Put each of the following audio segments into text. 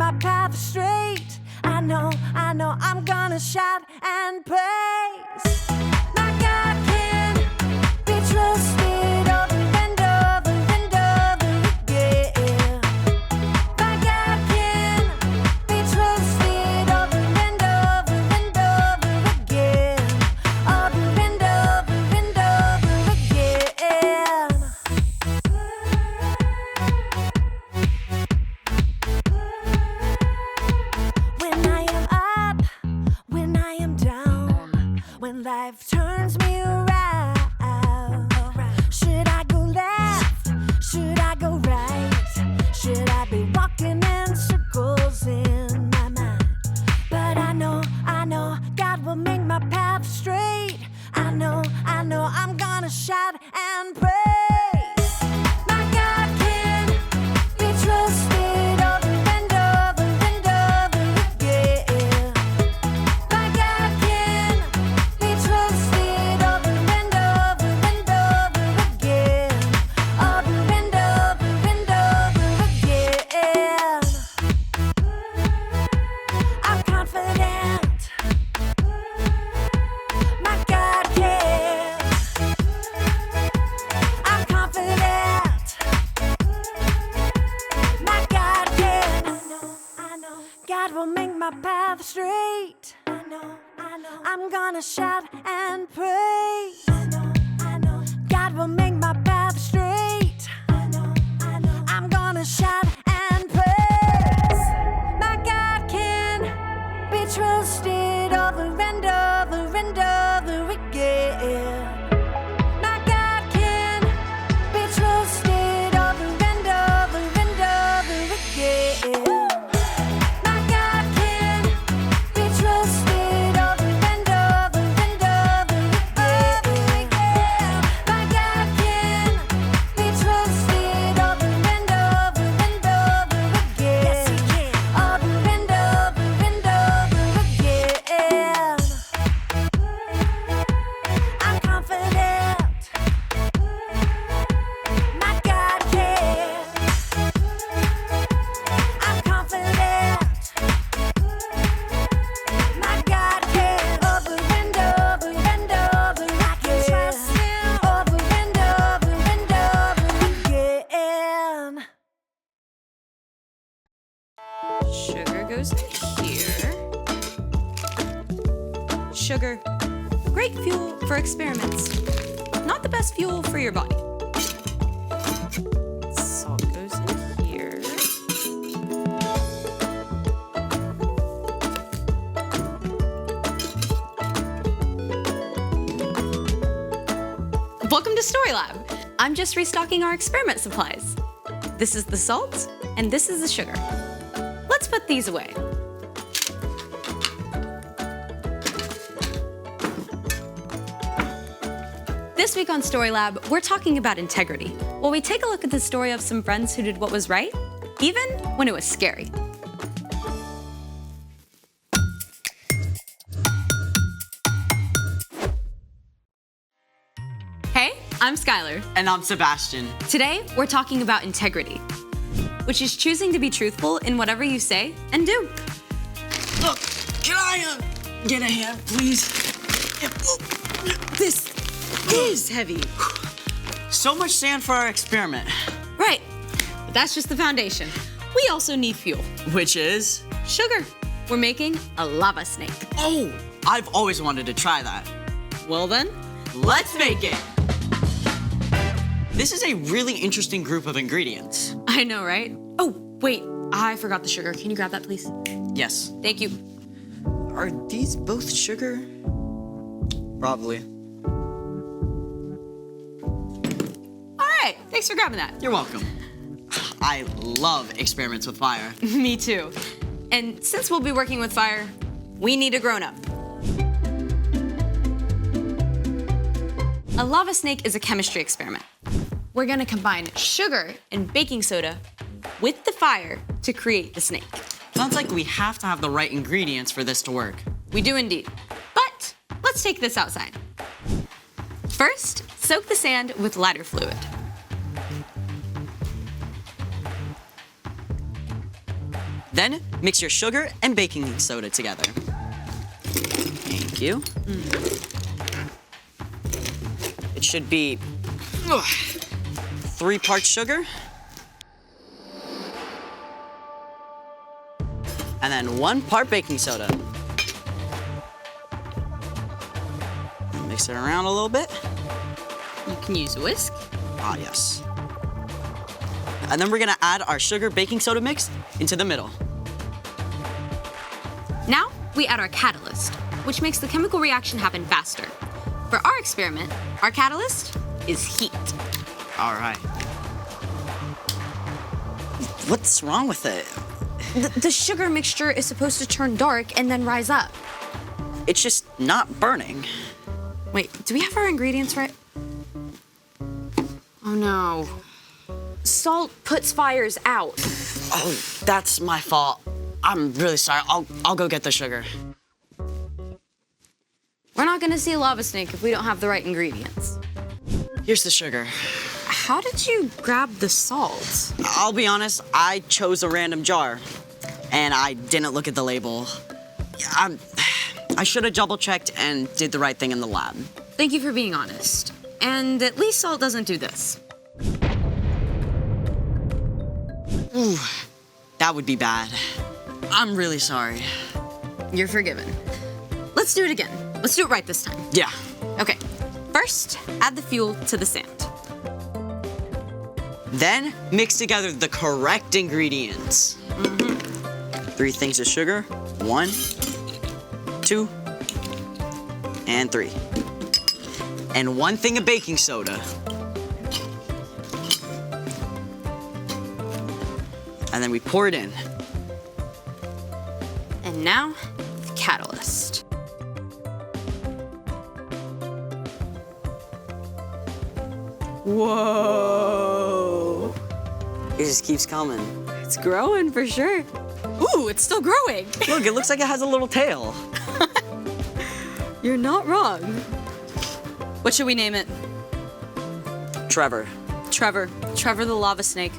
my path straight. I know, I'm gonna shout and praise. My God can be trusted over and over and over again. My God can be trusted over and over and over again. Over and over and over again. When I am up, when I am down, when life turns me around, should I go left? Should I go right? Should I be walking in circles in my mind? But I know God will make my path straight. I know I'm gonna shout and praise. My God can be trusted over and over and over again. My God can be trusted over and over and over again. Over and over and over again. I'm confident. My God can. I'm confident. My God can. I know. God will make my path straight. I know. I'm gonna shout and praise. I know. God will make my path straight. I know. I'm gonna shout and praise. My God can be trusted over and over and over again. My God can be trusted over and over and over again. My God can be trusted over and over and over again. My God can be trusted over and over and over again. Yes, He can. Over and over and over again. I'm confident. My God can. I'm confident. My God can. Over and over and over. I can trust Him. Over and over and over again. Sugar goes in here. Sugar, great fuel for experiments. Not the best fuel for your body. Salt goes in here. Welcome to Story Lab. I'm just restocking our experiment supplies. This is the salt, and this is the sugar. Let's put these away. This week on Story Lab, we're talking about integrity, while we take a look at the story of some friends who did what was right, even when it was scary. Hey, I'm Skylar. And I'm Sebastian. Today, we're talking about integrity, which is choosing to be truthful in whatever you say and do. Look, can I get a hand, please? This is heavy. So much sand for our experiment. Right, but that's just the foundation. We also need fuel. Which is? Sugar. We're making a lava snake. Oh, I've always wanted to try that. Well then, Let's make it. This is a really interesting group of ingredients. I know, right? Oh, wait, I forgot the sugar. Can you grab that, please? Yes. Thank you. Are these both sugar? Probably. All right, thanks for grabbing that. You're welcome. I love experiments with fire. Me too. And since we'll be working with fire, we need a grown-up. A lava snake is a chemistry experiment. We're gonna combine sugar and baking soda with the fire to create the snake. Sounds like we have to have the right ingredients for this to work. We do indeed. But let's take this outside. First, soak the sand with lighter fluid. Then mix your sugar and baking soda together. Thank you. It should be 3 parts sugar. And then 1 part baking soda. Mix it around a little bit. You can use a whisk. Ah, yes. And then we're gonna add our sugar baking soda mix into the middle. Now we add our catalyst, which makes the chemical reaction happen faster. For our experiment, our catalyst is heat. All right. What's wrong with it? The sugar mixture is supposed to turn dark and then rise up. It's just not burning. Wait, do we have our ingredients right? Oh no. Salt puts fires out. Oh, that's my fault. I'm really sorry. I'll go get the sugar. We're not gonna see a lava snake if we don't have the right ingredients. Here's the sugar. How did you grab the salt? I'll be honest, I chose a random jar, and I didn't look at the label. I should have double-checked and did the right thing in the lab. Thank you for being honest. And at least salt doesn't do this. Ooh, that would be bad. I'm really sorry. You're forgiven. Let's do it again. Let's do it right this time. Yeah. Okay. First, add the fuel to the sand. Then mix together the correct ingredients. 3 things of sugar. 1, 2, and 3. And 1 thing of baking soda. And then we pour it in. And now, the catalyst. Whoa. It just keeps coming. It's growing for sure. Ooh, it's still growing. Look, it looks like it has a little tail. You're not wrong. What should we name it? Trevor. Trevor. Trevor the lava snake.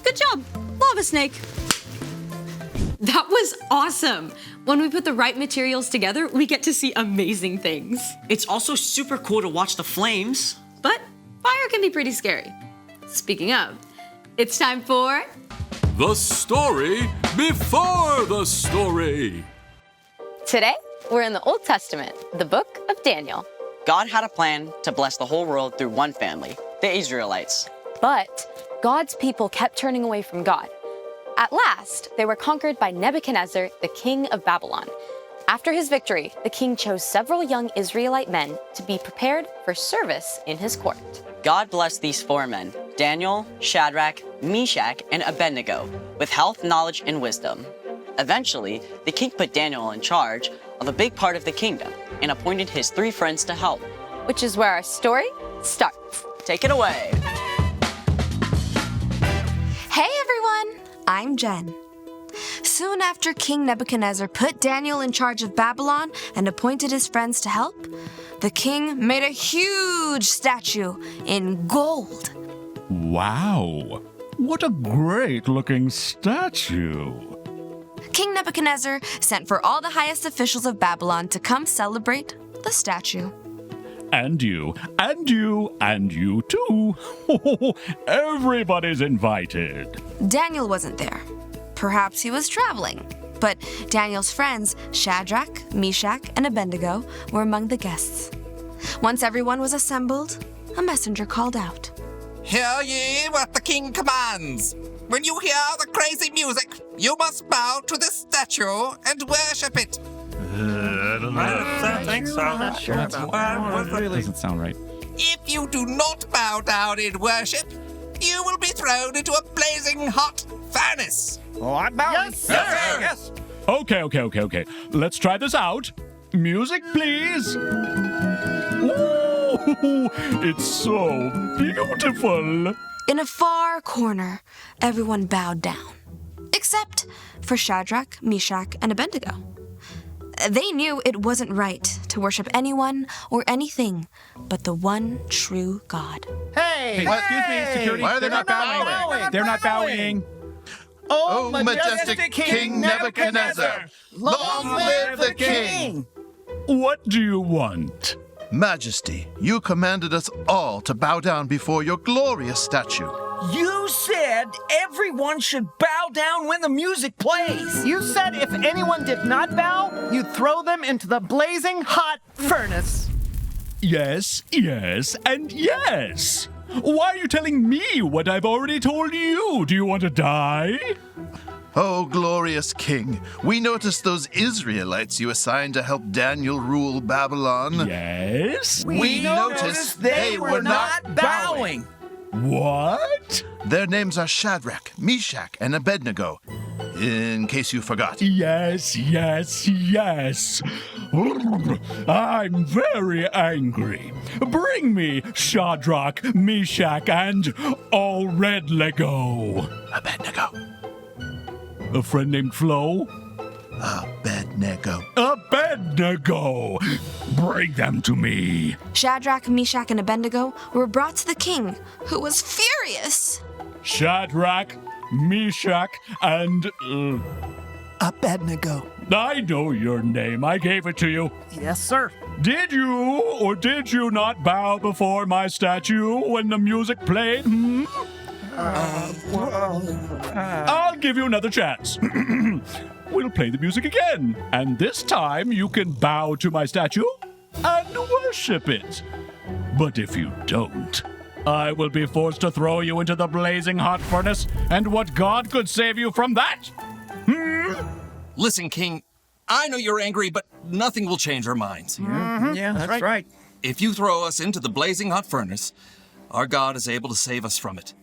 Good job, lava snake. That was awesome. When we put the right materials together, we get to see amazing things. It's also super cool to watch the flames. But fire can be pretty scary. Speaking of, it's time for... The story before the story. Today, we're in the Old Testament, the book of Daniel. God had a plan to bless the whole world through one family, the Israelites. But God's people kept turning away from God. At last, they were conquered by Nebuchadnezzar, the king of Babylon. After his victory, the king chose several young Israelite men to be prepared for service in his court. God blessed these 4 men, Daniel, Shadrach, Meshach, and Abednego, with health, knowledge, and wisdom. Eventually, the king put Daniel in charge of a big part of the kingdom and appointed his 3 friends to help. Which is where our story starts. Take it away. Hey everyone, I'm Jen. Soon after King Nebuchadnezzar put Daniel in charge of Babylon and appointed his friends to help, the king made a huge statue in gold. Wow, what a great-looking statue. King Nebuchadnezzar sent for all the highest officials of Babylon to come celebrate the statue. And you, and you, and you too. Everybody's invited. Daniel wasn't there. Perhaps he was traveling. But Daniel's friends, Shadrach, Meshach, and Abednego, were among the guests. Once everyone was assembled, a messenger called out. Hear ye what the king commands. When you hear the crazy music, you must bow to this statue and worship it. I don't think so. I'm not sure about that. Doesn't sound right. If you do not bow down in worship, you will be thrown into a blazing hot furnace. Oh, I'm bowing. Yes, sir. Yes. Okay. Let's try this out. Music, please. Ooh, it's so beautiful. In a far corner, everyone bowed down, except for Shadrach, Meshach, and Abednego. They knew it wasn't right to worship anyone or anything but the one true God. Hey, Excuse me, security. Why are they not bowing? They're not bowing. O majestic King Nebuchadnezzar! Long live the king! What do you want? Majesty, you commanded us all to bow down before your glorious statue. You said everyone should bow down when the music plays. You said if anyone did not bow, you'd throw them into the blazing hot furnace. Yes, yes, and yes. Why are you telling me what I've already told you? Do you want to die? Oh, glorious king, we noticed those Israelites you assigned to help Daniel rule Babylon. Yes? We noticed they were not bowing. What? Their names are Shadrach, Meshach, and Abednego, in case you forgot. Yes, yes, yes. I'm very angry. Bring me Shadrach, Meshach, and all red Lego. Abednego. A friend named Flo? Abednego. Abednego! Bring them to me. Shadrach, Meshach, and Abednego were brought to the king, who was furious. Shadrach, Meshach, and... Abednego. I know your name. I gave it to you. Yes, sir. Did you or did you not bow before my statue when the music played? I'll give you another chance. We'll play the music again, and this time you can bow to my statue and worship it. But if you don't, I will be forced to throw you into the blazing hot furnace, and what God could save you from that? Listen, King, I know you're angry, but nothing will change our minds. Yeah, that's right. If you throw us into the blazing hot furnace, our God is able to save us from it.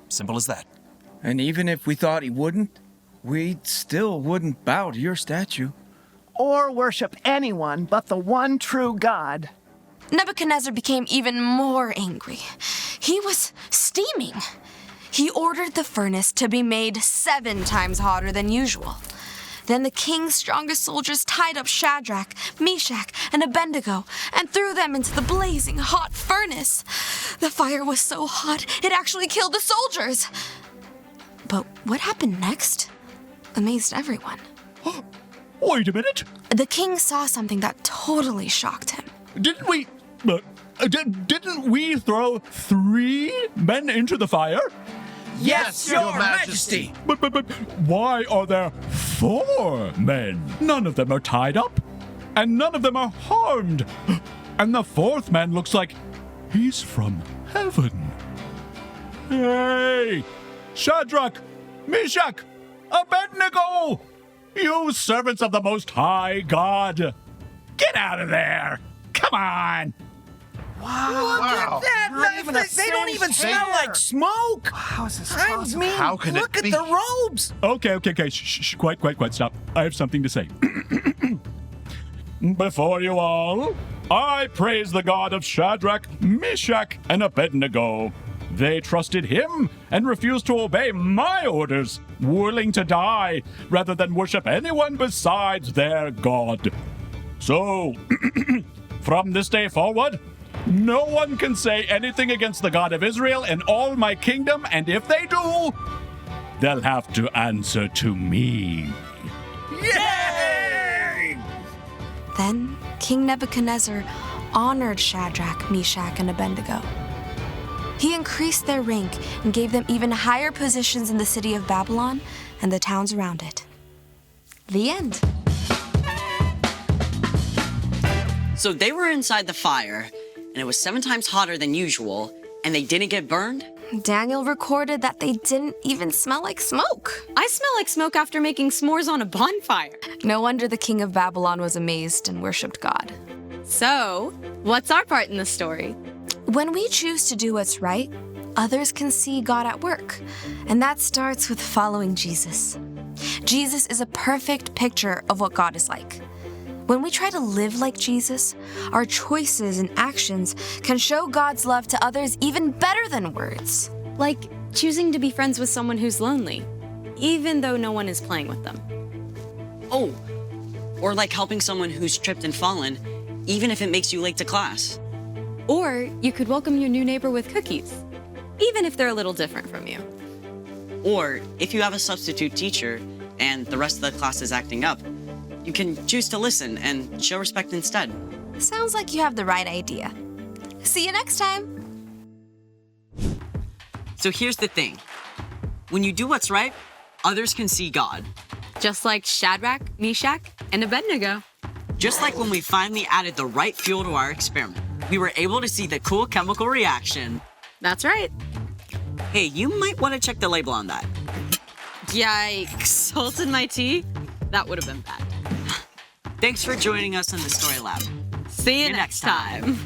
Simple as that. And even if we thought he wouldn't, we still wouldn't bow to your statue. Or worship anyone but the one true God. Nebuchadnezzar became even more angry. He was steaming. He ordered the furnace to be made 7 times hotter than usual. Then the king's strongest soldiers tied up Shadrach, Meshach, and Abednego and threw them into the blazing hot furnace. The fire was so hot, it actually killed the soldiers. But what happened next amazed everyone. Wait a minute. The king saw something that totally shocked him. Didn't we throw 3 men into the fire? Yes, Your Majesty. But why are there 4 men? None of them are tied up, and none of them are harmed. And the 4th man looks like he's from heaven. Hey, Shadrach, Meshach, Abednego, you servants of the Most High God, get out of there. Come on. Wow. Look at that. They don't even smell like smoke. How is this I possible? mean, How can it look at be? the robes. Okay. Shh. Quiet. Stop. I have something to say. Before you all, I praise the God of Shadrach, Meshach, and Abednego. They trusted him and refused to obey my orders, willing to die rather than worship anyone besides their God. So, from this day forward, no one can say anything against the God of Israel in all my kingdom, and if they do, they'll have to answer to me. Yay! Then King Nebuchadnezzar honored Shadrach, Meshach, and Abednego. He increased their rank and gave them even higher positions in the city of Babylon and the towns around it. The end. So they were inside the fire, and it was 7 times hotter than usual, and they didn't get burned? Daniel recorded that they didn't even smell like smoke. I smell like smoke after making s'mores on a bonfire. No wonder the king of Babylon was amazed and worshipped God. So, what's our part in the story? When we choose to do what's right, others can see God at work. And that starts with following Jesus. Jesus is a perfect picture of what God is like. When we try to live like Jesus, our choices and actions can show God's love to others even better than words. Like choosing to be friends with someone who's lonely, even though no one is playing with them. Oh, or like helping someone who's tripped and fallen, even if it makes you late to class. Or you could welcome your new neighbor with cookies, even if they're a little different from you. Or if you have a substitute teacher and the rest of the class is acting up, you can choose to listen and show respect instead. Sounds like you have the right idea. See you next time. So here's the thing. When you do what's right, others can see God. Just like Shadrach, Meshach, and Abednego. Just like when we finally added the right fuel to our experiment, we were able to see the cool chemical reaction. That's right. Hey, you might want to check the label on that. Yikes. Salt in my tea? That would have been bad. Thanks for joining us in the Story Lab. See you next time.